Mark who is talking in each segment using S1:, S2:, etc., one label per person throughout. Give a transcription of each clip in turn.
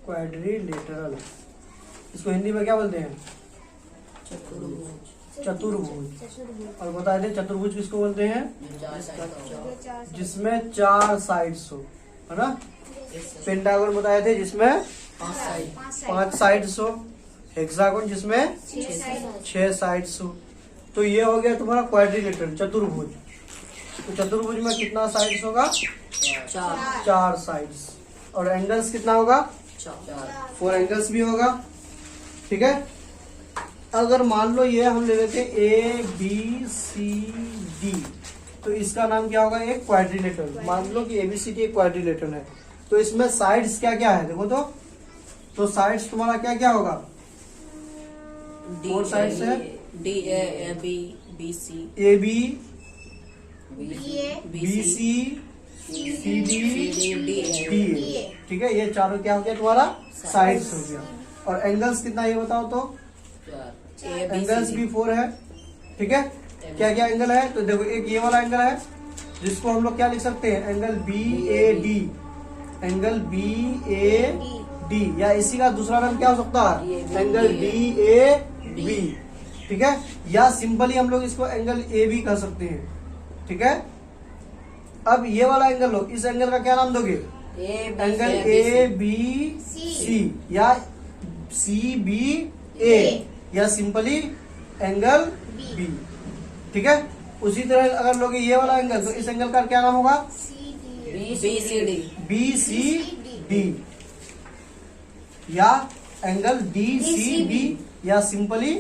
S1: Quadrilateral, इसको हिंदी में क्या बोलते हैं? चतुर्भुज। और बता दें चतुर्भुज किसको बोलते हैं? जिसमें 4 साइड्स हो, है ना। पेंटागन बताए थे जिसमें 5 साइड्स हो। हेक्सागोन जिसमें 6 साइड्स हो। तो ये हो गया तुम्हारा क्वाड्रिलेटरल, चतुर्भुज। तो चतुर्भुज में कितना साइड्स होगा? 4 साइड्स। और एंगल्स कितना होगा? 4 एंगल्स भी होगा। ठीक है। अगर मान लो ये हम ले लेते ए बी सी डी, तो इसका नाम क्या होगा? एक क्वाड्रिलेटरल। मान लो कि एबीसीडी एक क्वाड्रिलेटरल है, तो इसमें साइड्स क्या क्या है देखो। तो साइड्स तुम्हारा क्या क्या होगा? 4 साइड्स है।
S2: D A B B C
S1: A B B C C D D A. ठीक है, ये चारों क्या हो गया तुम्हारा? साइड्स हो गया। और एंगल्स कितना ये बताओ तो? एंगल्स भी 4 है। ठीक है। क्या क्या एंगल है? तो देखो, एक ये वाला एंगल है जिसको हम लोग क्या लिख सकते हैं? Angle B A D. Angle B A D, या इसी का दूसरा नाम क्या हो सकता है? Angle D A B. ठीक है। या सिंपली हम लोग इसको एंगल ए बी कह सकते हैं। ठीक है। अब ये वाला एंगल लो, इस एंगल का क्या नाम दोगे? एंगल ए बी सी, या सी बी ए, या सिंपली एंगल बी। ठीक है। उसी तरह अगर लोगे ये वाला एंगल, तो इस एंगल का क्या नाम होगा? बी सी डी, या एंगल डी सी बी, या सिंपली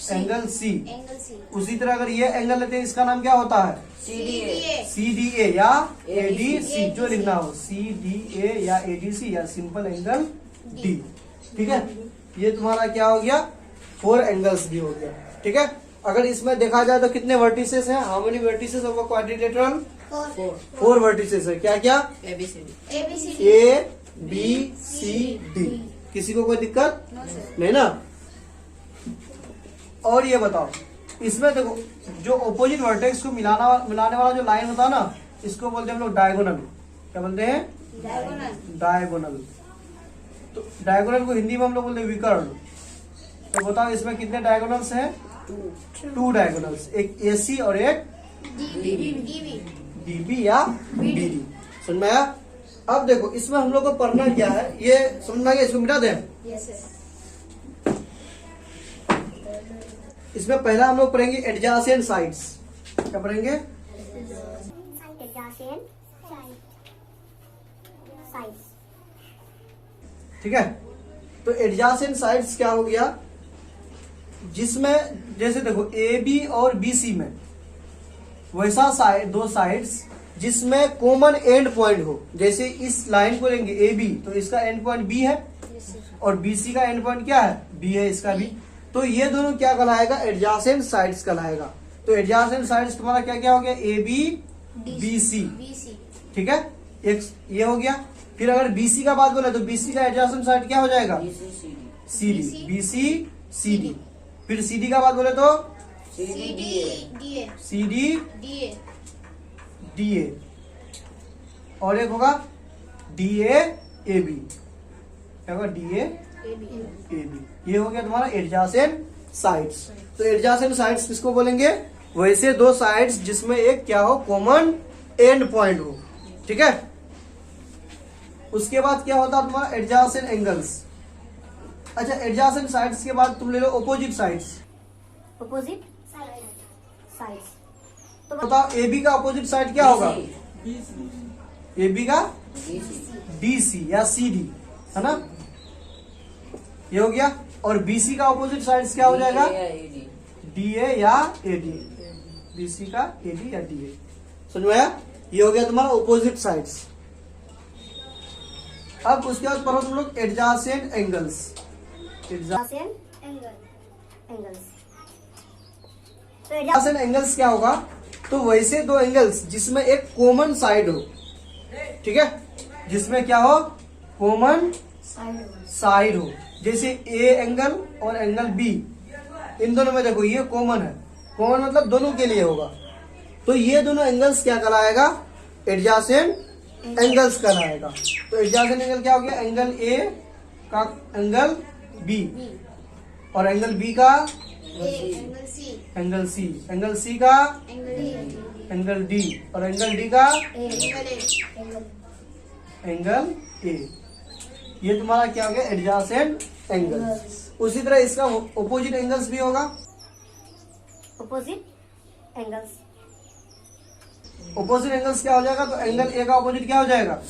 S1: एंगल सी। उसी तरह अगर ये एंगल लेते हैं, इसका नाम क्या होता है? सी डी ए, या ए डी सी, जो लिखना हो, सी डी ए या ए डी सी, या सिंपल एंगल डी। ठीक है। ये तुम्हारा क्या हो गया? 4 एंगल्स भी हो गया। ठीक है। अगर इसमें देखा जाए तो कितने वर्टिसेस हैं? How many vertices of a quadrilateral? 4 vertices है। क्या क्या? A B C D. किसी को कोई दिक्कत नहीं ना? और ये बताओ, इसमें देखो, जो ऑपोजिट वर्टेक्स को मिलाने वाला जो लाइन होता है ना, इसको बोलते हैं हम लोग डायगोनल। क्या बोलते हैं? डायगोनल। तो डायगोनल को हिंदी में हम लोग बोलते हैं विकर्ण। तो बताओ, इसमें कितने डायगोनल्स हैं? 2 डायगोनल्स, एक एसी और एक डीबी या बीडी। समझ में आया? अब देखो, इसमें हम लोग को पढ़ना क्या है, ये समझ में आ गया? इसको मिटा दें। इसमें पहला हम लोग पढ़ेंगे एडजासेंट साइड्स। क्या पढ़ेंगे?
S3: Adjacent sides.
S1: ठीक है। तो एडजासेंट साइड्स क्या हो गया? जिसमें जैसे देखो, ए बी और बी सी में वैसा साइड, 2 साइड्स जिसमें कॉमन एंड पॉइंट हो। जैसे इस लाइन को लेंगे ए बी, तो इसका एंड पॉइंट बी है, और बी सी का एंड पॉइंट क्या है? बी है, इसका भी। तो ये दोनों क्या कहलाएगा? एडजासेंट साइड्स कहलाएगा। तो एडजासेंट साइड्स तुम्हारा क्या क्या हो गया? A B B C. ठीक है। एक ये हो गया। फिर अगर बीसी का बात बोले तो बीसी का एडजासेंट साइड क्या हो जाएगा? C D. B C C D. फिर सी डी का बात बोले तो सी डी डी ए, और एक होगा डी ए ए बी। क्या होगा? D A A B. ये हो गया तुम्हारा एडजासेंट साइड्स। तो एडजासेंट साइड्स किसको बोलेंगे? वैसे 2 साइड्स जिसमें एक क्या हो? कॉमन एंड पॉइंट हो। ठीक है। उसके बाद क्या होता है तुम्हारा? Adjacent angles. अच्छा, एडजासेंट साइड्स के बाद तुम ले लो ऑपोजिट साइड्स।
S3: Opposite sides. तो
S1: बताओ, ए बी का ऑपोजिट साइड क्या होगा? ए बी का डी सी या सी डी, है ना? ये हो गया। और बीसी का ऑपोजिट साइड्स क्या हो जाएगा? डी ए या ए डी। बीसी का ए डी या डी ए। समझ में आया? ये हो गया तुम्हारा ऑपोजिट साइड्स। अब उसके बाद पढ़ो तुम लोग एडजासेंट एंगल्स।
S3: Adjacent angles. तो
S1: एडजासेंट एंगल्स क्या होगा? तो वैसे 2 एंगल्स जिसमें एक कॉमन साइड हो। ठीक है। जिसमें क्या हो? कॉमन साइड हो। जैसे ए एंगल और एंगल बी, इन दोनों में देखो ये कॉमन है। कॉमन मतलब दोनों के लिए होगा। तो ये दोनों एंगल्स क्या कहलाएगा? एडजासेंट एंगल्स कहलाएगा। तो एडजासेंट एंगल क्या हो गया? एंगल ए का एंगल बी, और एंगल बी का एंगल सी, एंगल सी का एंगल डी, और एंगल डी का एंगल ए। ये तुम्हारा क्या हो गया? Adjacent angles. उसी तरह इसका ऑपोजिट एंगल्स भी होगा।
S3: ऑपोजिट एंगल्स,
S1: ऑपोजिट एंगल्स क्या हो जाएगा? तो एंगल ए का ऑपोजिट क्या हो जाएगा?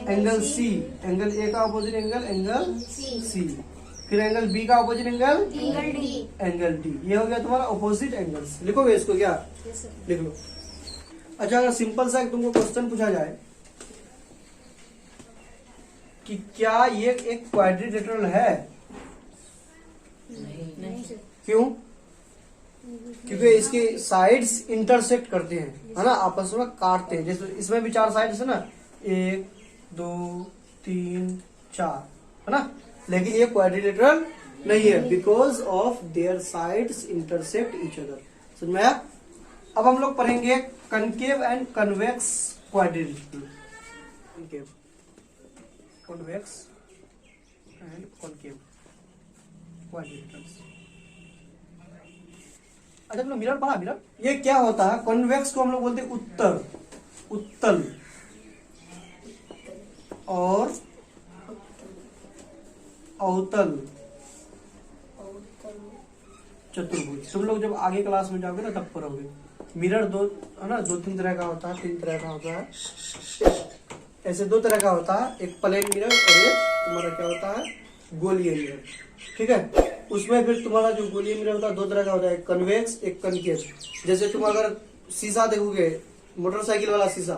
S1: Angle C. एंगल ए का ऑपोजिट एंगल एंगल सी। फिर एंगल बी का ऑपोजिट एंगल एंगल डी। ये हो गया तुम्हारा ऑपोजिट एंगल्स। लिखोगे इसको क्या? लिख लो। अच्छा, अगर सिंपल सा तुमको क्वेश्चन पूछा जाए कि क्या ये एक क्वाड्रिलेटरल है?
S2: नहीं।
S1: क्यों? क्योंकि इसके साइड्स इंटरसेक्ट करते हैं, है ना, आपस में काटते हैं। जैसे इसमें भी 4 साइड्स है ना, 1 2 3 4, है ना। लेकिन ये क्वाड्रिलेटरल नहीं है because of their sides intersect each other. समझ में आया? अब हम लोग पढ़ेंगे concave and convex quadrilateral. Concave, convex and concave quadrilaterals. अच्छा, तुमने मिरर पढ़ा? मिरर ये क्या होता है? कॉन्वेक्स को हम लोग बोलते हैं उत्तर, उत्तल, और अवतल चतुर्भुज। तुम लोग जब आगे क्लास में जाओगे ना तब पढ़ोगे। मिरर दो है ना, 2-3 तरह का होता है, 3 तरह का होता है, ऐसे 2 तरह का होता है। एक प्लेन मिरर और एक तुम्हारा क्या होता है? गोलीय मिरर। ठीक है, उसमें फिर तुम्हारा जो गोलीय मिरर होता है 2 तरह का होता है, एक कन्वेक्स एक कनकेव। जैसे तुम अगर शीशा देखोगे, मोटरसाइकिल वाला शीशा,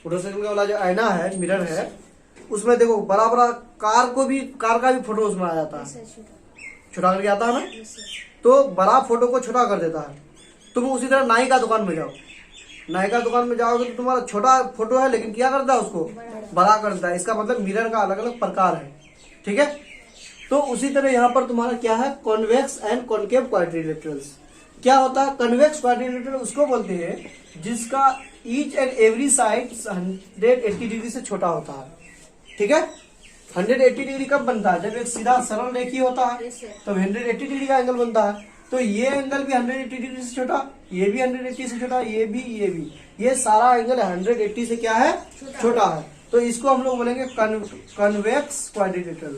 S1: मोटरसाइकिल वाला जो आईना है, मिरर है, उसमें देखो बड़ा बड़ा कार का भी फोटो उसमें आ जाता है, छोटा करके आता है ना, तो बड़ा फोटो को छोटा कर देता है। तुम उसी तरह नाई का दुकान में जाओ, नाई का दुकान में जाओगे तो तुम्हारा छोटा फोटो है लेकिन क्या करता है? उसको बड़ा कर देता है। इसका मतलब मिरर का अलग अलग प्रकार है। ठीक है, तो उसी तरह यहाँ पर तुम्हारा क्या है? Convex and concave quadrilaterals. क्या होता है? कन्वेक्स क्वाड्रिलेटरल उसको बोलते हैं जिसका each and every side 180 degree से छोटा होता है। ठीक है, 180 डिग्री कब बनता है? जब एक सीधा सरल रेखी होता है तब 180 डिग्री का एंगल बनता है। तो ये एंगल भी 180 डिग्री से छोटा, ये भी 180 से छोटा, ये भी, ये सारा एंगल 180 से क्या है? छोटा है। तो इसको हम लोग बोलेंगे कन्वेक्स क्वाड्रिलेटरल,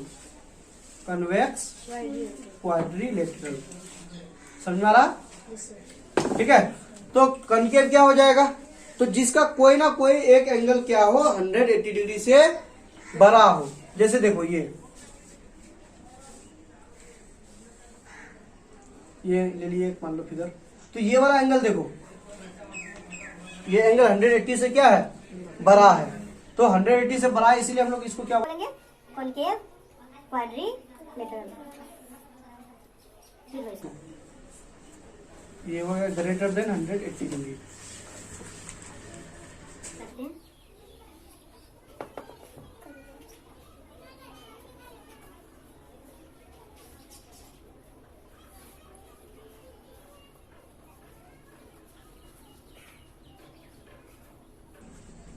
S1: कन्वेक्स क्वाड्रिलेटरल। समझ में आ रहा? ठीक है, तो कनकेव क्या हो जाएगा? तो जिसका कोई ना कोई एक एंगल क्या हो? 180 डिग्री से बड़ा हो। जैसे देखो ये ले लिए मान लो फिगर, तो ये वाला एंगल देखो, ये एंगल 180 से क्या है? बड़ा है। तो 180 से बड़ा है, इसीलिए हम लोग इसको क्या
S3: बोलेंगे? Concave quadrilateral.
S1: ये हो गया ग्रेटर देन 180 डिग्री।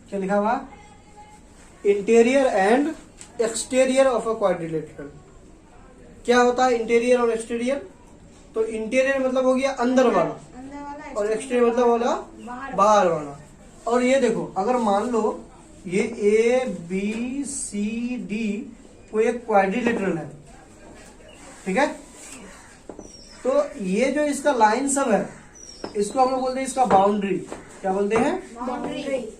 S1: क्या लिखा हुआ? Interior and exterior of a quadrilateral. क्या होता है इंटीरियर और एक्सटीरियर? तो इंटीरियर मतलब हो गया अंदर वाला, और एक्सटीरियर मतलब वाला बाहर वाला। और ये देखो, अगर मान लो ये ए बी सी डी कोई एक क्वाड्रिलेटरल है, ठीक है, तो ये जो इसका लाइन सब है इसको हम लोग बोलते हैं इसका बाउंड्री। क्या बोलते हैं?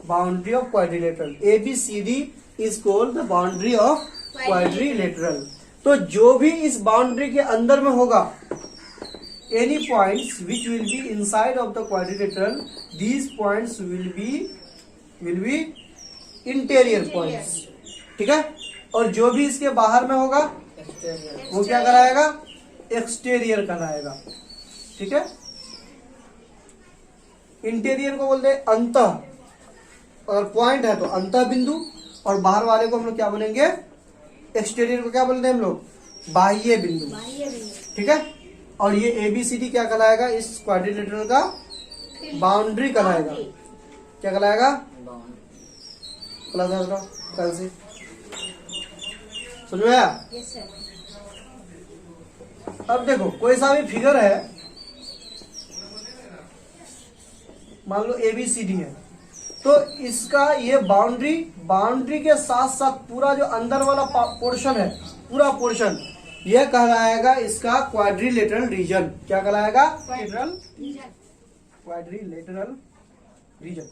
S1: Boundary of quadrilateral. A B C D is called the boundary of quadrilateral. तो जो भी इस बाउंड्री के अंदर में होगा, any points which will be inside of the quadrilateral, these points will be interior points. ठीक है, और जो भी इसके बाहर में होगा वो क्या कराएगा? एक्सटीरियर कहलाएगा। ठीक है, इंटीरियर को बोलते हैं अंतः, अगर पॉइंट है तो अंतः बिंदु, और बाहर वाले को हम लोग क्या बोलेंगे? एक्सटीरियर को क्या बोलते हैं हम लोग? बाह्य बिंदु। ठीक है, और ये ABCD क्या कहलाएगा? इस क्वाड्रिलेटरल का बाउंड्री कहलाएगा। क्या कहलाएगा? क्लास कल से समझ में आया?
S3: Yes sir.
S1: अब देखो कोई सा भी फिगर है, मान लो ABCD है, तो इसका ये बाउंड्री के साथ साथ पूरा जो अंदर वाला पोर्शन है, पूरा पोर्शन, यह कहलाएगा इसका क्वाड्रिलेटरल रीजन। क्या कहलाएगा? Quadrilateral region.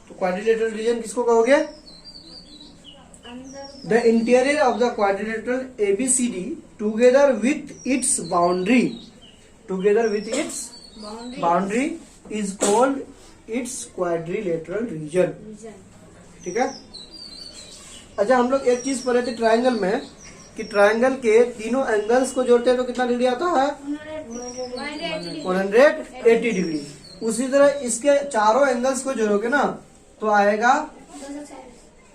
S1: तो क्वाड्रिलेटरल रीजन किसको कहोगे? The interior of the quadrilateral ABCD together with its boundary is called its quadrilateral region. ठीक है। अच्छा, हम लोग एक चीज पढ़े थे ट्रायंगल में कि ट्रायंगल के तीनों एंगल्स को जोड़ते हैं तो कितना डिग्री आता है? 180 डिग्री। उसी तरह इसके चारों एंगल्स को जोड़ोगे ना तो आएगा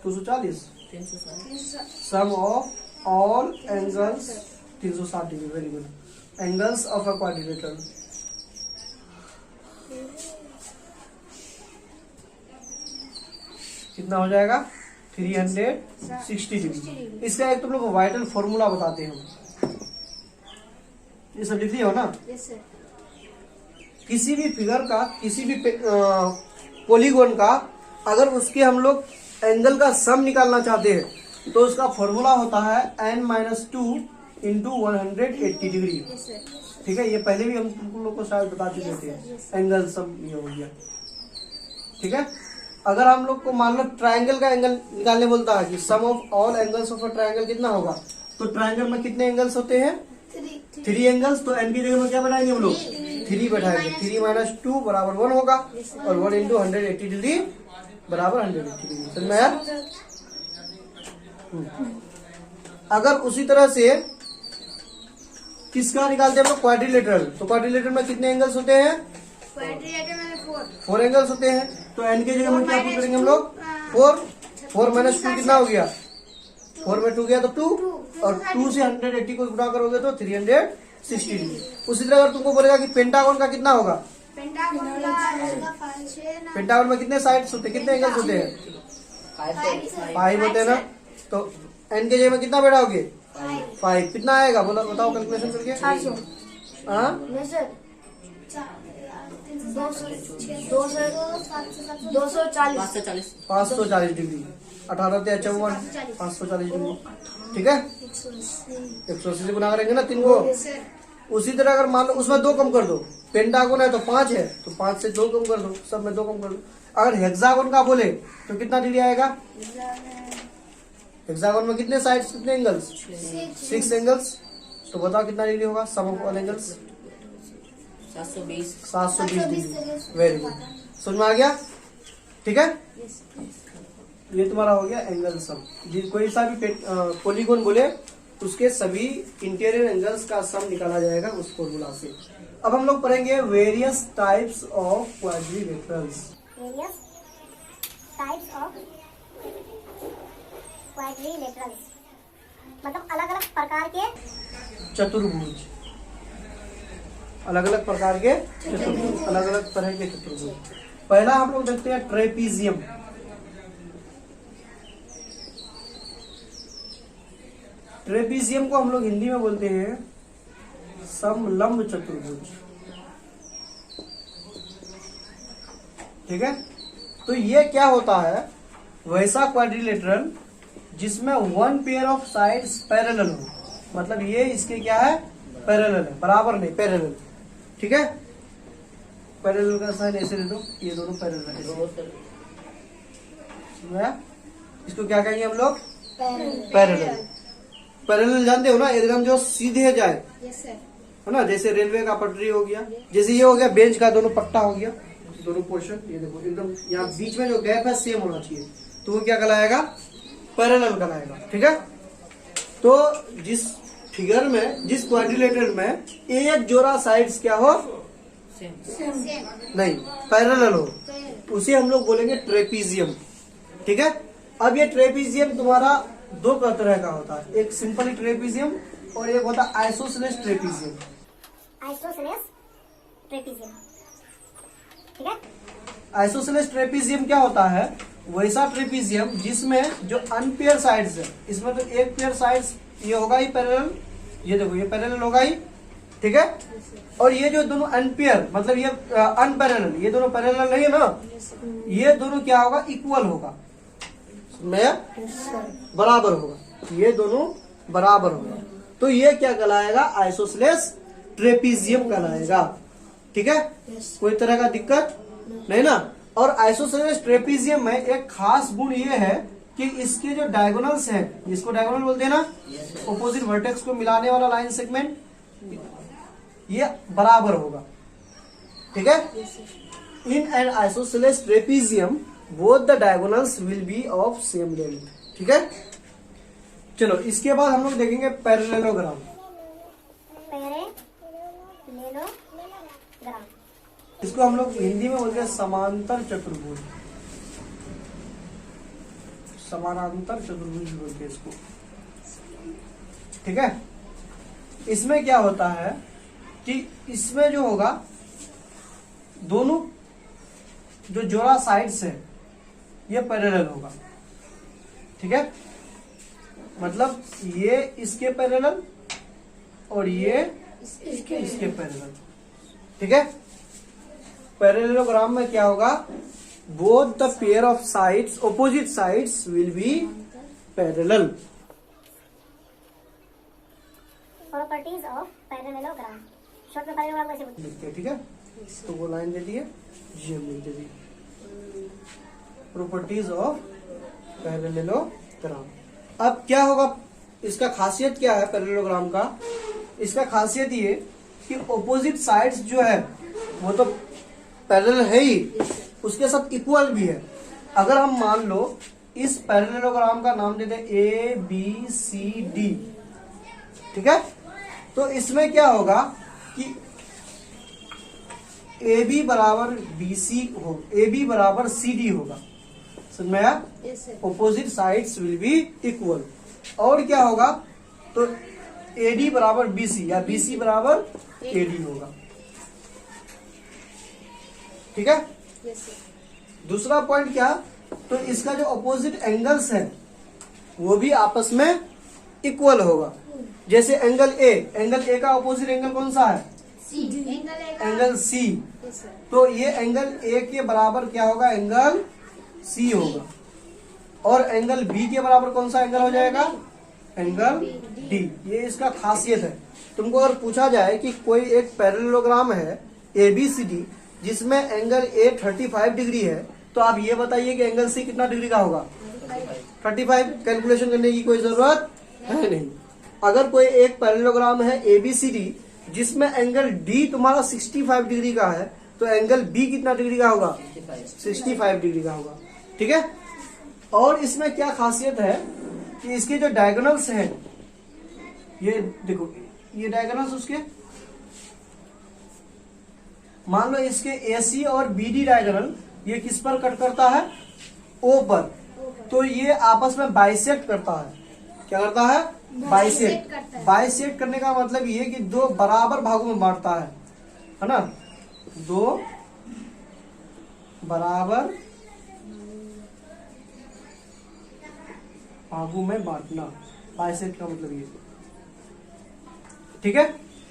S1: 240। Sum of all angles 360 degree. Very good. Angles of a quadrilateral. कितना हो जाएगा? 360 डिग्री। इसका एक तुम लोग वाइटल फॉर्मूला बताते हैं। ये सब लिख लिया हो ना?
S3: Yes sir.
S1: किसी भी फिगर का, किसी भी पॉलीगॉन का अगर उसके हम लोग एंगल का सम निकालना चाहते हैं तो उसका फॉर्मूला होता है n-2 into 180 degree.
S3: Yes sir.
S1: ठीक है, ये पहले भी हम तुम लोग को शायद बता चुके थे। एंगल सम ये हो गया। ठीक है। अगर हम लोग को मान लो ट्रायंगल का एंगल निकालने बोलता है कि sum of all angles of a triangle कितना होगा, तो ट्रायंगल में कितने एंगल्स होते हैं? 3 एंगल्स। तो एन की जगह में क्या बनाएंगे हम लोग? 3 बैठाएंगे। 3 - 2 बराबर 1 होगा और 1 इंटू 180 डिग्री बराबर 180 डिग्री। समझ में आया? अगर उसी तरह से किसका निकालते हैं हम लोग? क्वाड्रिलेटरल। तो क्वाड्रिलेटरल में कितने एंगल्स होते हैं? 4 एंगल्स होते हैं। तो एन की जगह में क्या पुट करेंगे हम लोग? 4 - 2 कितना हो गया? 4 में 2 गया तो 2 और 2 से 180 को गुणा करोगे तो 360 डिग्री। उसी तरह अगर तुमको बोलेगा कि पेंटागन का कितना होगा? पेंटागन में कितने साइड्स होते हैं, कितने एंगल्स होते हैं? 5 होते हैं ना। तो एन के जगह में कितना बैठाओगे? 5। कितना आएगा बोला, बताओ कैलकुलेशन करके।
S3: 400।
S1: हाँ, 540 डिग्री। 18 से 54 540 डिग्री। ठीक है। 180 से गुना करेंगे ना 3 को। उसी तरह अगर मान लो उसमें 2 कम कर दो, पेंटागन है तो 5 है तो 5 से 2 कम कर दो, सब में 2 कम कर दो। अगर हेक्सागन का बोले तो कितना डिग्री आएगा? हेक्सागन में कितने साइड्स, कितने एंगल्स? 6 एंगल्स। तो बताओ कितना डिग्री होगा sum of all angles? 720 degree. Very good. समझ में आ गया? ठीक है। ये तुम्हारा हो गया एंगल सम। कोई सा भी पॉलीगॉन बोले उसके सभी इंटीरियर एंगल्स का सम निकाला जाएगा उस फॉर्मूला से। अब हम लोग पढ़ेंगे various types of quadrilaterals.
S3: Various types of quadrilaterals मतलब अलग अलग प्रकार के
S1: चतुर्भुज। अलग अलग प्रकार के चतुर्भुज, अलग अलग तरह के चतुर्भुज। पहला हम लोग देखते हैं ट्रेपीजियम। ट्रेपीजियम को हम लोग हिंदी में बोलते हैं समलंब चतुर्भुज। ठीक है। तो ये क्या होता है? वैसा क्वाड्रिलेटरल जिसमें 1 पेयर ऑफ साइड्स पैरेलल हो। मतलब ये इसके क्या है? पैरेलल है, बराबर नहीं, पैरेलल। ठीक है। पैरेलल का साइन ऐसे दे दो, ये दोनों पैरेलल है। इसको क्या कहेंगे हम लोग? पैरेलल। पैरेलल जानते हो ना, एकदम जो सीधे जाए।
S3: Yes sir.
S1: है ना, जैसे रेलवे का पटरी हो गया, जैसे ये हो गया बेंच का दोनों पट्टा हो गया, दोनों पोर्शन। ये देखो एकदम यहाँ बीच में जो गैप है सेम होना चाहिए, तो वो क्या कहलाएगा? पैरेलल कहलाएगा। ठीक है। तो जिस फिगर में, जिस क्वाड्रिलेटरल में एक जोड़ा साइड्स क्या हो? नहीं, पैरेलल हो, उसे हम लोग बोलेंगे ट्रेपीजियम। ठीक है। अब ये ट्रेपीजियम तुम्हारा 2 तरह का होता है, एक सिंपल ट्रेपीजियम और एक होता है आइसोसेलेस ट्रेपीजियम।
S3: Isosceles trapezium. ठीक है।
S1: आइसोसेलेस ट्रेपीजियम क्या होता है? वैसा ट्रेपीजियम जिसमें जो अनपेयर साइड्स है, इसमें तो एक पेयर साइड्स ये होगा ही पैरेलल, ये देखो ये पैरेलल होगा ही, ठीक है। और ये जो दोनों अनपेयर मतलब ये अनपैरेलल, ये दोनों पैरेलल नहीं है ना, ये दोनों क्या होगा, इक्वल होगा, बराबर होगा, ये दोनों बराबर होगा। तो ये क्या कहलाएगा, आइसोसेलेस ट्रेपीजियम कहलाएगा, ठीक है। कोई तरह का दिक्कत नहीं ना। और आइसोसेलेस ट्रेपीजियम में एक खास गुण ये है कि इसके जो डायगोनल्स हैं, इसको डायगोनल बोलते हैं ना, ऑपोजिट वर्टेक्स को मिलाने वाला लाइन सेगमेंट, ये बराबर होगा, ठीक है। In an isosceles trapezium both the diagonals will be of same length, ठीक है। चलो इसके बाद हम लोग देखेंगे पैरेललोग्राम।
S3: पैरेललोग्राम,
S1: इसको हम लोग हिंदी में बोलते हैं समांतर चतुर्भुज, समानांतर चतुर्भुज बोलते हैं इसको, ठीक है। इसमें क्या होता है कि इसमें जो होगा, दोनों जो जोड़ा साइड्स है ये पैरेलल होगा, ठीक है। मतलब ये इसके पैरेलल और ये इसके पैरेलल, ठीक है। पैरेललोग्राम में क्या होगा, both the pair of sides, opposite sides will B parallel.
S3: Properties of parallelogram, short में पैरेललोग्राम कैसे बोलते हैं?
S1: लिखते हैं, ठीक है। तो वो लाइन दे दी है, ये लिख दे दी, प्रॉपर्टीज ऑफ पैरेललोग्राम। अब क्या होगा, इसका खासियत क्या है पैरेललोग्राम का, इसका खासियत ये कि ऑपोजिट साइड्स जो है वो तो पैरेलल है ही, उसके साथ इक्वल भी है। अगर हम मान लो इस पैरेललोग्राम का नाम देते हैं ए बी सी डी, ठीक है। तो इसमें क्या होगा कि ए बी बराबर बी सी हो, ए बी बराबर सी डी होगा, समझ में आया। Opposite sides will be equal. और क्या होगा, तो ए डी बराबर बी सी या बी सी बराबर ए डी होगा, ठीक है। दूसरा पॉइंट क्या, तो इसका जो ऑपोजिट एंगल्स है वो भी आपस में इक्वल होगा। जैसे एंगल ए का ऑपोजिट एंगल कौन सा है, एंगल सी, तो ये एंगल ए के बराबर क्या होगा, एंगल सी होगा। और एंगल बी के बराबर कौन सा एंगल हो जाएगा, एंगल डी। ये इसका खासियत है। तुमको अगर पूछा जाए कि कोई एक पैरेललोग्राम है ABCD जिसमें एंगल ए 35 डिग्री है, तो आप ये बताइए कि एंगल सी कितना डिग्री का होगा, 35। कैलकुलेशन करने की कोई जरूरत है नहीं। अगर कोई एक पैरेललोग्राम है ABCD जिसमें एंगल डी तुम्हारा 65 डिग्री का है, तो एंगल बी कितना डिग्री का होगा, 65 डिग्री का होगा, ठीक है। और इसमें क्या खासियत है कि इसके जो डायगोनल्स हैं, ये देखो ये डायगोनल्स उसके, मान लो इसके AC और BD डायगोनल ये किस पर कट करता है, O पर, तो ये आपस में बाइसेक्ट करता है। क्या करता है, बाइसेक्ट। बाइसेक्ट करने का मतलब ये कि दो बराबर भागों में बांटता है ना, दो बराबर भागों में बांटना, बाइसेक्ट का मतलब ये, ठीक है।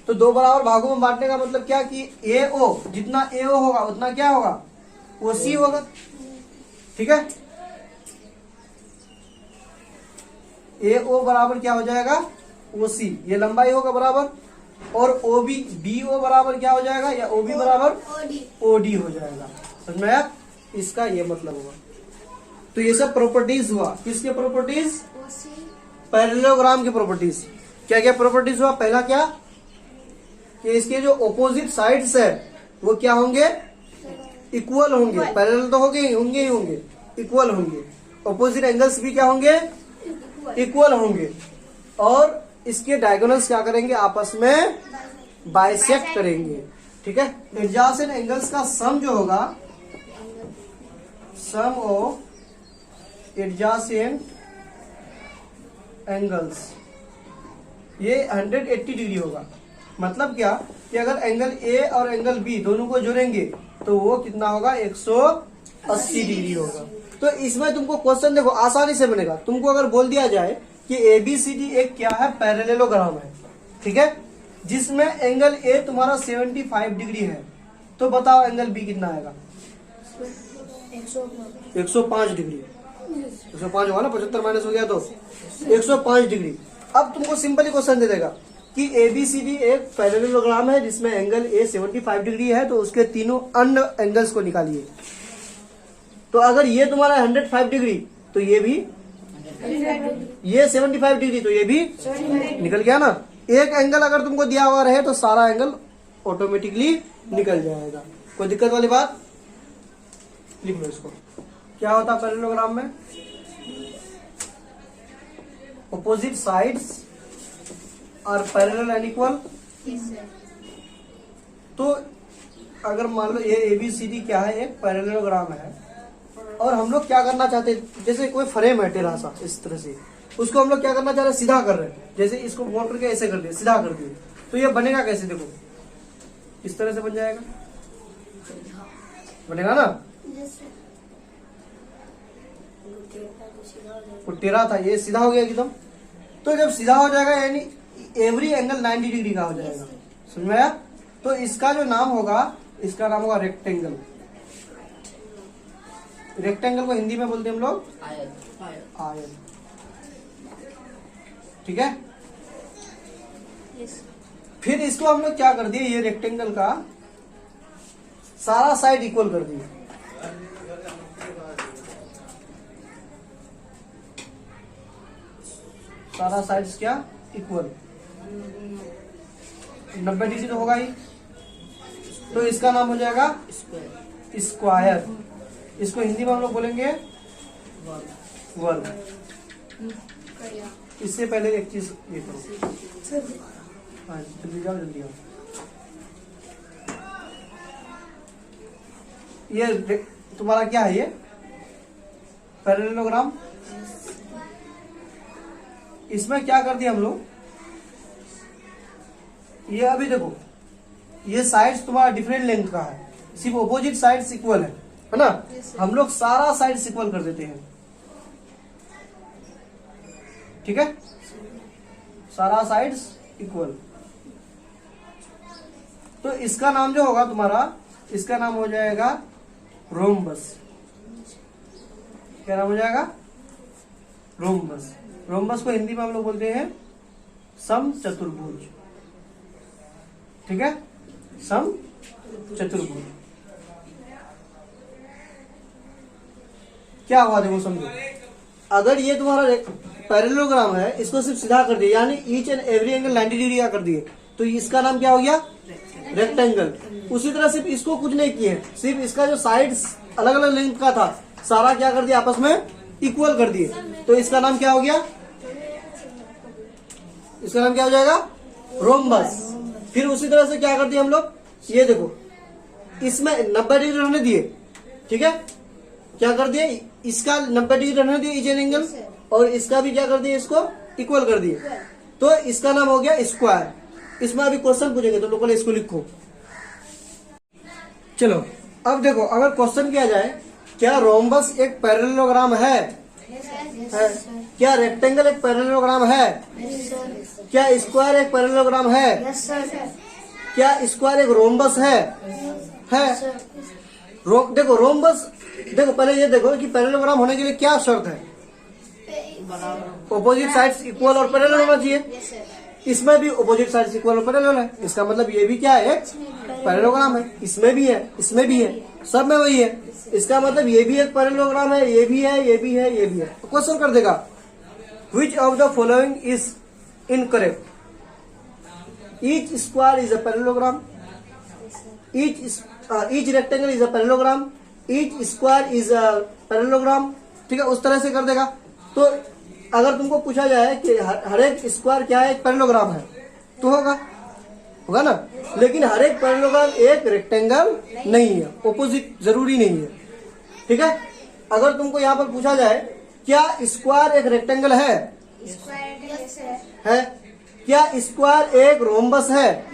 S1: तो दो बराबर भागों में बांटने का मतलब क्या कि AO, जितना AO होगा उतना क्या होगा, OC होगा, ठीक है। AO बराबर क्या हो जाएगा, OC, ये लंबाई होगा बराबर, और OB BO बराबर क्या हो जाएगा, या OB बराबर OD हो जाएगा, समझ में आया। इसका ये मतलब होगा। तो ये सब प्रॉपर्टीज हुआ, किसके प्रॉपर्टीज, पैरेललोग्राम की प्रॉपर्टीज। क्या क्या प्रॉपर्टीज हुआ, पहला क्या कि इसके जो ऑपोजिट साइड्स है वो क्या होंगे, इक्वल होंगे, पैरेलल तो होंगे, इक्वल होंगे। ऑपोजिट एंगल्स भी क्या होंगे, इक्वल होंगे। और इसके डायगोनल्स क्या करेंगे, आपस में बाइसेक्ट करेंगे, ठीक है। एडजेसेंट एंगल्स का सम जो होगा, सम ऑफ एडजेसेंट एंगल्स, ये 180 डिग्री होगा। मतलब क्या कि अगर एंगल ए और एंगल बी दोनों को जोड़ेंगे तो वो कितना होगा, 80 डिग्री होगा। तो इसमें तुमको क्वेश्चन देखो आसानी से बनेगा। तुमको अगर बोल दिया जाए कि ABCD एक क्या है, पैरेललोग्राम है, ठीक है, जिसमें एंगल A तुम्हारा 75 डिग्री है, तो बताओ एंगल B कितना आएगा? 105 डिग्री। 105 होगा ना, 75 माइनस हो गया तो 105 डिग्री। अब तुमको सिंपली क्वेश्चन दे देगा कि ABCD एक पैरेललोग्राम है जिसमें एंगल A 75 डिग्री है, तो उसके तीनों अन्य एंगल्स को निकालिए। तो अगर ये तुम्हारा 105 डिग्री तो ये भी, ये 75 डिग्री तो ये भी निकल गया ना। एक एंगल अगर तुमको दिया हुआ रहे तो सारा एंगल ऑटोमेटिकली निकल जाएगा। कोई दिक्कत वाली बात? लिख लो इसको। क्या होता है पैरेललोग्राम में? Opposite sides are parallel and equal. तो अगर मान लो ये ABCD क्या है, एक पैरेललोग्राम है, और हम लोग क्या करना चाहते हैं, जैसे कोई फ्रेम है टेढ़ा सा इस तरह से, उसको हम लोग क्या करना चाह रहे हैं, सीधा कर रहे हैं। जैसे इसको मोड़ करके ऐसे कर दिया, सीधा कर दिए, तो ये बनेगा कैसे? देखो इस तरह से बन जाएगा, बनेगा ना। वो टेढ़ा था, ये सीधा हो गया एकदम। तो जब सीधा हो जाएगा यानी एवरी एंगल 90 डिग्री का हो जाएगा, समझ में आया? तो इसका जो नाम होगा, इसका नाम होगा रेक्टेंगल। रेक्टेंगल को हिंदी में बोलते हैं हम लोग आयत, ठीक है। फिर इसको हम लोग क्या कर दिए, ये रेक्टेंगल का सारा साइड इक्वल कर दिए। सारा साइड्स क्या इक्वल, 90 डिग्री तो होगा ही, तो इसका नाम हो जाएगा स्क्वायर। इसको हिंदी में हम लोग बोलेंगे वर्ग। इससे पहले एक चीज ये करो, हाँ जल्दी जाओ जल्दी आओ। ये तुम्हारा क्या है, ये पैरेललोग्राम। इसमें क्या कर दिया हम लोग, ये अभी देखो ये साइड्स तुम्हारा डिफरेंट लेंथ का है, सिर्फ ऑपोजिट साइड्स इक्वल है ना। हम लोग सारा साइड्स इक्वल कर देते हैं, ठीक है, सारा साइड्स इक्वल। तो इसका नाम जो होगा तुम्हारा, इसका नाम हो जाएगा रोम्बस। क्या नाम हो जाएगा? रोम्बस। रोम्बस को हिंदी में हम लोग बोलते हैं समचतुर्भुज, ठीक है, समचतुर्भुज। क्या हुआ देखो समझो, अगर ये तुम्हारा पैरेललोग्राम है, इसको सिर्फ सीधा कर दिया यानी each and every angle 90 degree का कर दिए, तो इसका नाम क्या हो गया? रेक्टेंगल। उसी तरह सिर्फ इसको कुछ नहीं किए, सिर्फ इसका जो साइड्स अलग अलग लेंथ का था सारा क्या कर दिया, आपस में इक्वल कर दिए, तो इसका नाम क्या हो गया? इसका नाम क्या हो जाएगा? रोम्बस। फिर उसी तरह से क्या कर दिया हम लोग, ये देखो इसमें 90 डिग्री रहने दिए, ठीक है, क्या कर दिए, इसका 90 डिग्री रहने दिए ईच एंड एंगल, और इसका भी क्या कर दिए, इसको इक्वल कर दिए, तो इसका नाम हो गया स्क्वायर। इसमें अभी क्वेश्चन पूछेंगे तो लोगों ने इसको लिखो। चलो अब देखो, अगर क्वेश्चन किया जाए क्या रोम्बस एक पैरेललोग्राम है? क्या रेक्टेंगल एक पैरेललोग्राम है? क्या स्क्वायर एक पैरेललोग्राम है? क्या स्क्वायर एक रोम्बस है? देखो रोम्बस, देखो पहले ये देखो कि पैरेललोग्राम होने के लिए क्या शर्त है? ऑपोजिट साइड्स इक्वल और पैरेलल होना चाहिए। इसमें भी ऑपोजिट साइड्स इक्वल और पैरेलल है, इसका मतलब ये भी क्या है, एक पैरेललोग्राम है। इसमें भी है, इसमें भी है, सब में वही है, इसका मतलब ये भी एक पैरेललोग्राम है, ये भी है, ये भी है, ये भी है। तो क्वेश्चन कर देगा which of the following is incorrect? Each square is a parallelogram, each rectangle is a parallelogram, each square is a parallelogram, ठीक है, उस तरह से कर देगा। तो अगर तुमको पूछा जाए कि हर एक स्क्वायर क्या है, एक पैरेललोग्राम है, तो होगा ना, लेकिन हर एक पैरेललोग्राम एक रेक्टेंगल नहीं है, ऑपोजिट जरूरी नहीं है, ठीक है। अगर तुमको यहाँ पर पूछा जाए क्या स्क्वायर एक रेक्टेंगल है? क्या स्क्वायर एक रोम्बस है?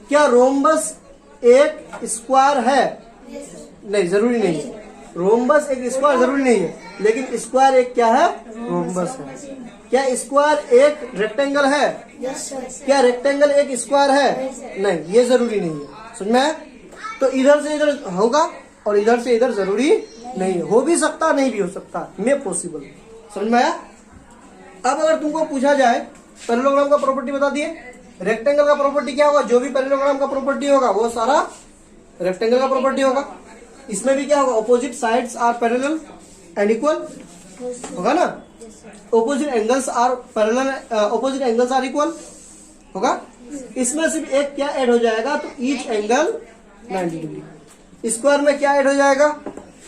S1: क्या रोम्बस एक स्क्वायर है? नहीं, जरूरी नहीं है। रोम्बस एक स्क्वायर जरूरी नहीं है, लेकिन स्क्वायर एक क्या है? रोम्बस है। क्या स्क्वायर एक रेक्टेंगल है? क्या रेक्टेंगल एक स्क्वायर है? नहीं, ये जरूरी नहीं है। समझ में आया? तो इधर से इधर होगा और इधर से इधर जरूरी नहीं है। हो भी सकता, नहीं भी हो सकता, में पॉसिबल। समझ में आया? अब अगर तुमको पूछा जाए पैरेललोग्राम का प्रॉपर्टी बता दिए, रेक्टेंगल का प्रॉपर्टी क्या होगा? जो भी पैरेललोग्राम का प्रॉपर्टी होगा वो सारा रेक्टेंगल का प्रॉपर्टी होगा। इसमें भी क्या होगा? Opposite sides are parallel and equal होगा ना। Opposite angles are parallel, opposite angles are equal होगा। इसमें सिर्फ एक क्या ऐड हो जाएगा? तो ईच एंगल 90 डिग्री। स्क्वायर में क्या ऐड हो जाएगा?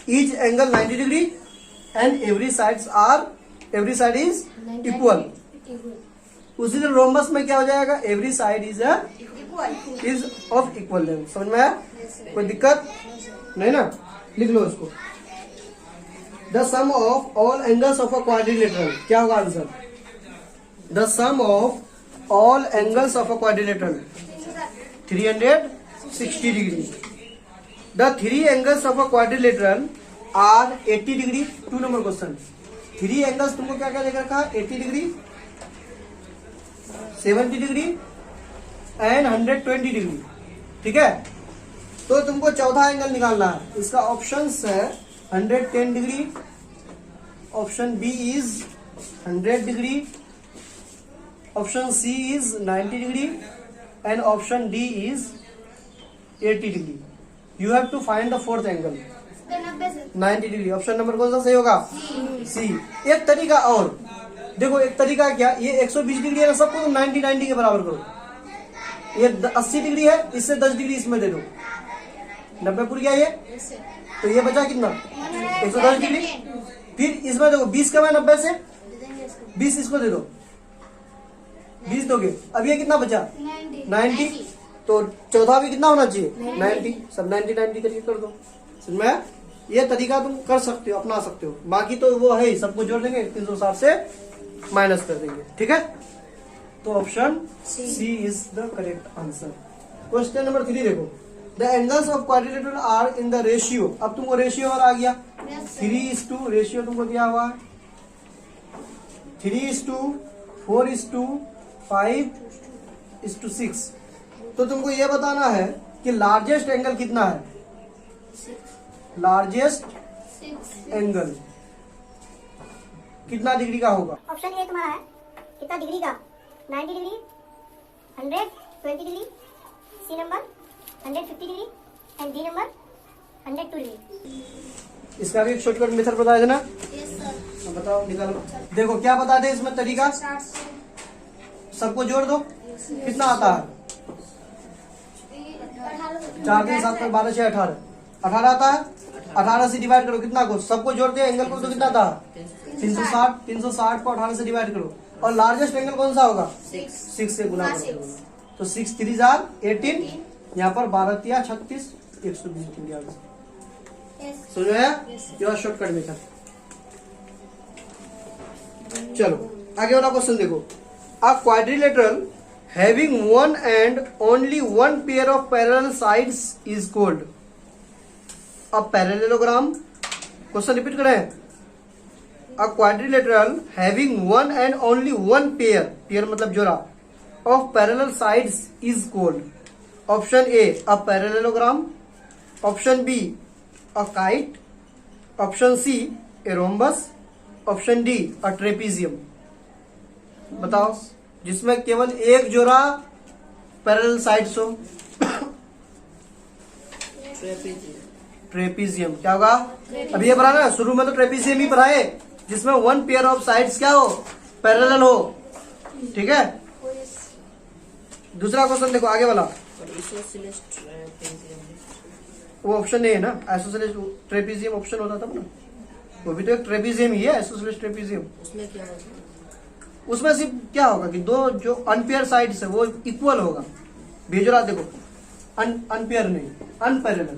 S1: Each angle 90 degree and every side is equal. उसी तरह रोम्बस में क्या हो जाएगा? Every side is of equal length. समझ में आया? कोई दिक्कत नहीं ना? लिख लो उसको। The sum of all angles of a quadrilateral, क्या होगा answer? The sum of all angles of a quadrilateral 360 degree. The three angles of a quadrilateral are 80 degree. 2 number question. Three angles तुमको क्या क्या लेकर कहा? 80 डिग्री, 70 डिग्री एंड 120 डिग्री। ठीक है, तो तुमको चौथा एंगल निकालना है। इसका ऑप्शन है 110 degree, option B is 100 degree, option C is 90 degree and option D is 80 degree. You have to find the fourth angle. 90 degree. Option number कौन सा सही होगा? सी। एक तरीका और देखो, एक तरीका क्या, ये 120 डिग्री है ना, सबको तुम 90 के बराबर करो। ये 80 डिग्री है, इससे 10 डिग्री इसमें दे दो, 90 पूरी गया ये। तो ये बचा कितना? 110 डिग्री। फिर इसमें देखो 20 कम है 90 से, 20 इसको दे दो, 20 दोगे। अब ये कितना बचा? 90। तो चौथा भी कितना होना चाहिए? 90। सब 90 करके कर दो। समझ में आया? ये तरीका तुम कर सकते हो, अपना सकते हो। बाकी तो वो है ही, सबको जोड़ देंगे, 360 से माइनस कर देंगे। ठीक है, तो option C is the correct answer. Question number 3 देखो। The angles of quadrilateral are in the ratio. अब तुमको रेशियो और आ गया। 3:2 रेशियो तुमको दिया हुआ है। 3:4 4:5:6। तो तुमको ये बताना है कि लार्जेस्ट एंगल कितना है? लार्जेस्ट एंगल कितना डिग्री का होगा?
S3: ऑप्शन ए तुम्हारा है कितना डिग्री का? 90 degree, 120 degree, C number 150 degree and D number 102 degree.
S1: इसका भी एक शॉर्टकट मेथड बता देना। अब बताओ, निकालो। देखो क्या बता दे इसमें तरीका, सबको जोड़ दो। कितना आता है? 4 3 7 12 6 18 18 आता है। 18 से डिवाइड करो, कितना को? सबको जोड़ दिया एंगल को, तो कितना था? 360। 360 को 18 से डिवाइड करो। और लार्जेस्ट एंगल कौन सा होगा? 6 से गुना करो। तो 6 3 जार 18, यहाँ पर 12 3 36, 120 डिग्री आ गया। समझ में आया? ये शॉर्टकट मेथड। चलो आगे वाला क्वेश्चन देखो। A quadrilateral having one and only one pair of parallel sides is called a parallelogram। Question repeat करें। A quadrilateral having one and only one pair मतलब जोड़ा, of parallel sides is called। Option A a parallelogram, option B a kite, option C a rhombus, option D a trapezium। बताओ, जिसमें केवल एक जोड़ा parallel sides हो। Trapezium क्या होगा? अभी ये पढ़ा ना, शुरू में तो ट्रेपीजियम ही पढ़ाए, जिसमें वन पेयर ऑफ साइड्स क्या हो? पैरेलल हो। ठीक है, दूसरा क्वेश्चन देखो आगे वाला। वो ऑप्शन नहीं है ना, आइसोसेलेस ट्रेपीजियम ऑप्शन होता था ना, वो भी तो एक ट्रेपीजियम ही है, आइसोसेलेस ट्रेपीजियम।
S2: उसमें क्या है?
S1: उसमें सिर्फ क्या होगा कि दो जो अनपेयर साइड्स है वो इक्वल होगा। भेजो देखो, अनपेयर नहीं, अनपैरेलल।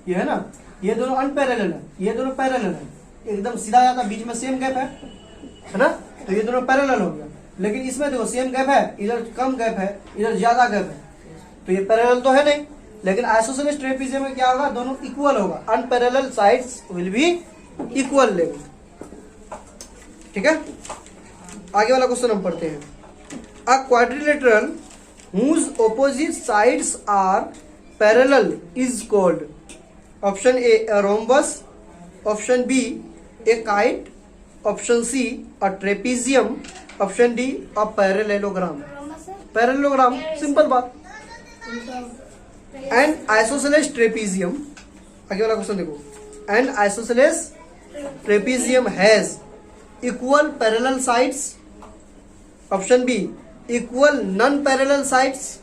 S1: ये है ना, ये दोनों अनपैरेलल है, ये दोनों पैरेलल है, एकदम सीधा जाता, बीच में सेम गैप है ना, तो ये दोनों पैरेलल हो गया। लेकिन इसमें देखो सेम गैप है, इधर कम गैप है, इधर ज्यादा गैप है, तो ये पैरेलल तो है नहीं। लेकिन आइसोसेलेस ट्रेपीजियम में क्या होगा, दोनों इक्वल होगा, unparallel sides will be equal level. ठीक है, आगे वाला क्वेश्चन हम पढ़ते हैं। A quadrilateral whose opposite sides are parallel is called, option A rhombus, option B a kite, option C a trapezium, option D a parallelogram। Parallelogram, simple बात। And isosceles trapezium, आगे वाला क्वेश्चन देखो, and isosceles trapezium has equal parallel sides, option B equal non parallel sides,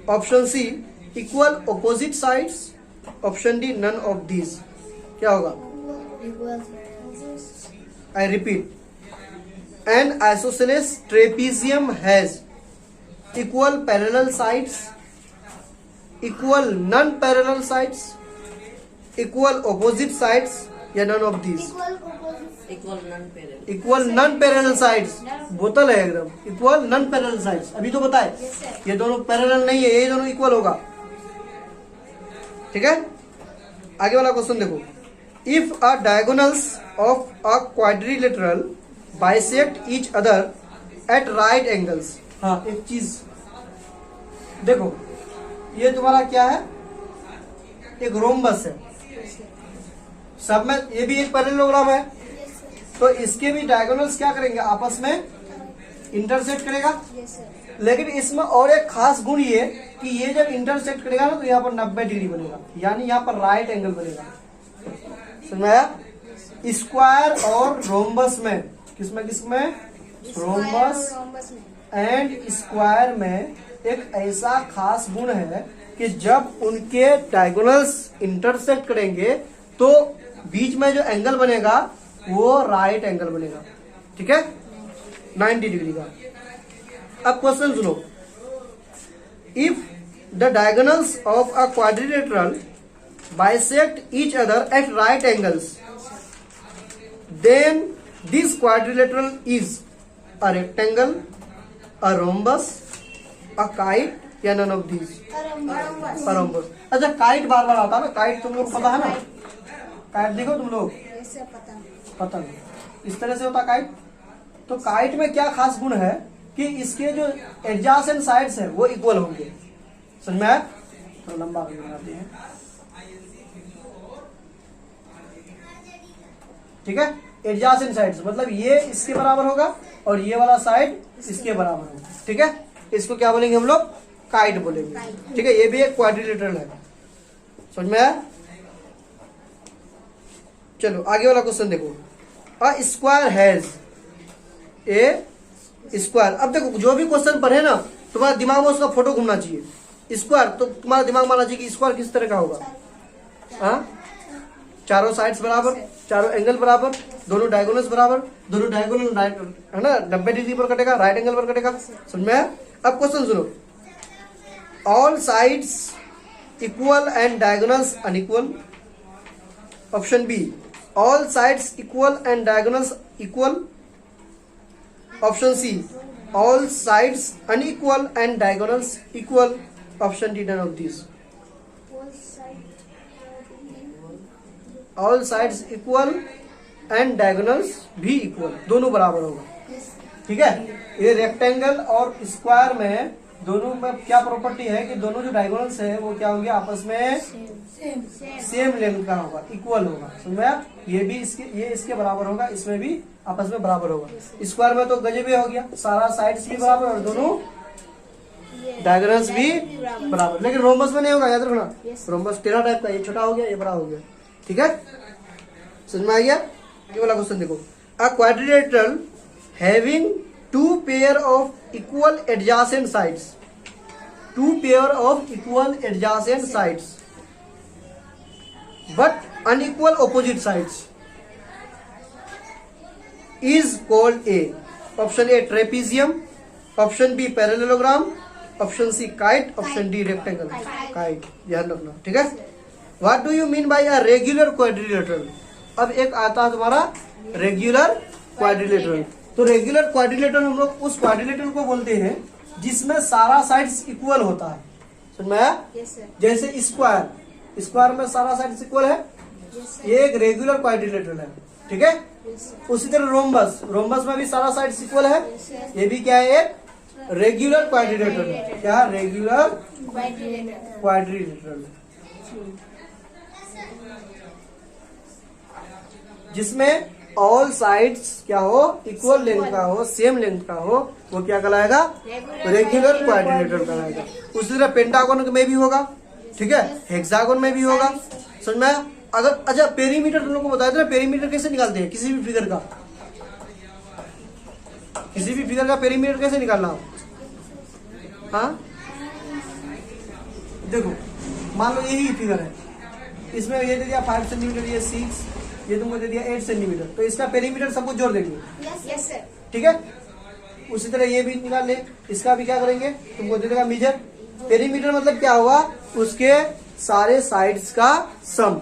S1: option C equal opposite sides, option D none of these. क्या होगा, I repeat, an isosceles trapezium has equal parallel sides, equal non parallel sides, equal opposite sides, या none of these.
S2: Equal non parallel.
S1: Equal non parallel sides, बोतल है एकदम, equal non parallel sides. अभी तो बताए ये दोनों पैरेलल नहीं है, ये दोनों इक्वल होगा। ठीक है, आगे वाला क्वेश्चन देखो, if a diagonals of a quadrilateral bisect each other at right angles. हाँ, एक चीज देखो, ये तुम्हारा क्या है, एक रोम्बस है, सब में ये भी एक पैरेललोग्राम है, तो इसके भी डायगोनल्स क्या करेंगे, आपस में इंटरसेक्ट करेगा। लेकिन इसमें और एक खास गुण ये कि ये जब इंटरसेक्ट करेगा ना, तो यहाँ पर 90 डिग्री बनेगा, यानी यहाँ पर राइट एंगल बनेगा। समझ में आया? स्क्वायर और रोम्बस में, किसमें रोम्बस एंड स्क्वायर में एक ऐसा खास गुण है कि जब उनके डायगोनल्स इंटरसेक्ट करेंगे तो बीच में जो एंगल बनेगा वो राइट एंगल बनेगा। ठीक है, 90 डिग्री का। अब क्वेश्चन सुनो, if the diagonals of a quadrilateral bisect each other at right angles, then this quadrilateral is a rectangle, a rhombus, a kite, या नन ऑफ दीज। रोम्बस। अच्छा, काइट बार बार आता है ना, काइट तुम लोग पता है ना, काइट देखो तुम लोग, पता नहीं, इस तरह से होता काइट। तो काइट में क्या खास गुण है कि इसके जो एडजासेंट साइड्स है वो इक्वल होंगे। समझ में आया? तो लंबा बनाते हैं। ठीक है, एडजासेंट साइड्स मतलब ये इसके बराबर होगा और ये वाला साइड इसके बराबर होगा। ठीक है, इसको क्या बोलेंगे हम लोग, काइट बोलेंगे। ठीक है, ये भी एक क्वाड्रिलेटरल है। समझ में आया? चलो आगे वाला क्वेश्चन देखो, a square has a square. अब देखो, जो भी क्वेश्चन पढ़े ना, तुम्हारे दिमाग में उसका फोटो घूमना चाहिए। स्क्वायर तो तुम्हारा दिमाग मानना चाहिए कि स्क्वायर किस तरह का होगा। हाँ, चारों साइड्स बराबर, चारों एंगल बराबर, दोनों डायगोनल्स बराबर, दोनों डायगोनल है ना 90 डिग्री पर कटेगा, राइट एंगल पर कटेगा। समझ में आया? अब क्वेश्चन सुनो, all sides equal and diagonals unequal, option B all sides equal and diagonals equal, option C all sides unequal and diagonals equal, option D none of this. All sides equal and diagonals भी equal, दोनों बराबर होगा। ठीक है, ये rectangle और square में दोनों में क्या प्रॉपर्टी है कि दोनों जो डायगोनल्स है वो क्या होंगे, आपस में सेम लेंथ का होगा, इक्वल होगा। समझ में आया? ये भी ये इसके बराबर होगा, इसमें भी आपस में बराबर होगा। स्क्वायर में तो गजब हो गया, सारा साइड्स भी बराबर और दोनों डायगोनल्स भी बराबर। लेकिन रोम्बस में नहीं होगा, याद रखना। रोम्बस टेढ़ा टाइप का, ये छोटा हो गया, ये बड़ा हो गया। ठीक है, समझ में आ गया? ये वाला क्वेश्चन देखो, a quadrilateral having two pair of equal adjacent sides, two pair of equal adjacent sides but unequal opposite sides is called a, option A trapezium, option B parallelogram, option C kite, option D rectangle. Kite, ध्यान रखना। ठीक है, what do you mean by a regular quadrilateral. अब एक आता है तुम्हारा regular quadrilateral. तो रेगुलर क्वाड्रिलेटरल हम लोग उस क्वाड्रिलेटरल को बोलते हैं जिसमें सारा साइड्स इक्वल होता है। समझ में आया?
S2: Yes, sir.
S1: जैसे स्क्वायर, स्क्वायर में सारा साइड इक्वल है, ये एक रेगुलर क्वाड्रिलेटरल है, ठीक है। उसी तरह रोम्बस, रोम्बस में भी सारा साइड इक्वल है, ये भी क्या है, एक रेगुलर क्वाड्रिलेटरल है। क्या है? रेगुलर क्वाड्रिलेटरल, जिसमें ऑल साइड्स क्या हो, इक्वल लेंथ का हो, सेम लेंथ का हो, वो क्या कहलाएगा? रेगुलर क्वाड्रिलेटरल कहलाएगा। उसी तरह पेंटागन में भी होगा, ठीक है, हेक्सागन में भी होगा। समझ में आया? अगर अच्छा पेरीमीटर तुम लोग को बताया था ना, पेरीमीटर कैसे निकालते हैं किसी भी फिगर का, किसी भी फिगर का पेरीमीटर कैसे निकालना हो? हाँ देखो, मान लो यही फिगर है, इसमें ये दे दिया 5 सेंटीमीटर, ये 6, ये तुमको दे दिया 8 सेंटीमीटर, तो इसका पेरीमीटर सब कुछ जोड़ देंगे,
S2: Yes, sir.
S1: ठीक है। उसी तरह ये भी निकाल ले, इसका भी क्या करेंगे, तुमको दे देगा मीजर। पेरीमीटर मतलब क्या हुआ, उसके सारे साइड्स का सम,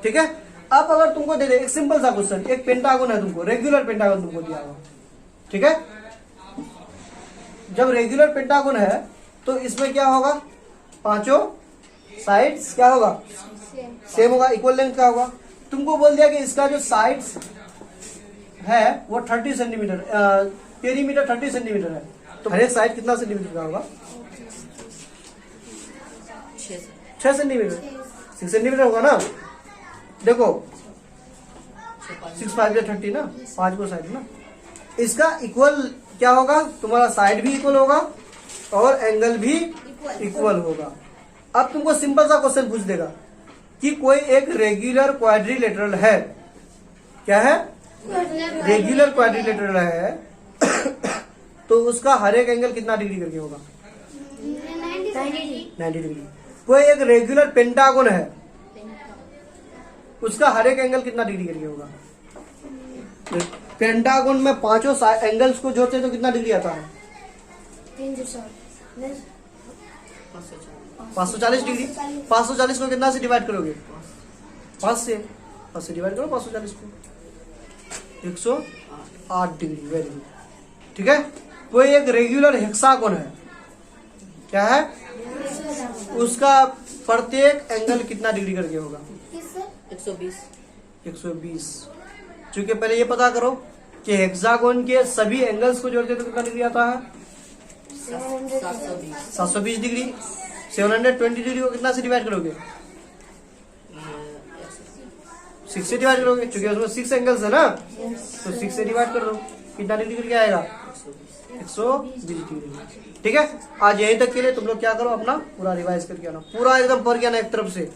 S1: ठीक है। अब अगर तुमको दे दे एक सिंपल सा क्वेश्चन, एक पेंटागन है, तुमको रेगुलर पेंटागन तुमको दिया हुआ, ठीक है। जब रेगुलर पेंटागन है तो इसमें क्या होगा, पांचों साइड्स क्या होगा, सेम होगा, इक्वल लेंथ का होगा। तुमको बोल दिया कि इसका जो साइड्स है वो 30 सेंटीमीटर, पेरीमीटर 30 सेंटीमीटर है, तो हर एक साइड कितना सेंटीमीटर का होगा? 6 सेंटीमीटर, 6 सेंटीमीटर होगा ना। देखो 6 5 30 ना, 5 को साइड ना, इसका इक्वल क्या होगा, तुम्हारा साइड भी इक्वल होगा और एंगल भी इक्वल होगा। अब तुमको सिंपल सा क्वेश्चन पूछ देगा कि कोई एक रेगुलर क्वाड्रिलेटरल है, क्या है, रेगुलर क्वाड्रिलेटरल है, तो उसका हर एक एंगल कितना डिग्री करके होगा? 90 डिग्री। कोई एक रेगुलर पेंटागन है, उसका हर एक एंगल कितना डिग्री करके होगा? पेंटागन में पांचों एंगल्स को जोड़ते हैं तो कितना डिग्री आता है? 540 डिग्री। 540 को कितना से डिवाइड करोगे? 5 से डिवाइड करो 540 को, 108 डिग्री। वेरी गुड, ठीक है। कोई एक रेगुलर हेक्सागन है, क्या है, उसका प्रत्येक एंगल कितना डिग्री करके होगा? 120। चूंकि पहले ये पता करो कि हेक्सागोन के सभी एंगल्स को जोड़ते तो कितना डिग्री आता है? 720 डिग्री। 720 डिग्री को कितना से डिवाइड करोगे? 6 से डिवाइड करोगे, चूंकि उसमें 6 एंगल्स है ना, तो 6 से डिवाइड कर दो, कितना डिग्री करके आएगा? 120 डिग्री, ठीक है। आज यहीं तक के लिए तुम लोग क्या करो, अपना पूरा रिवाइज करके आना, पूरा एकदम पढ़ के आना एक तरफ से।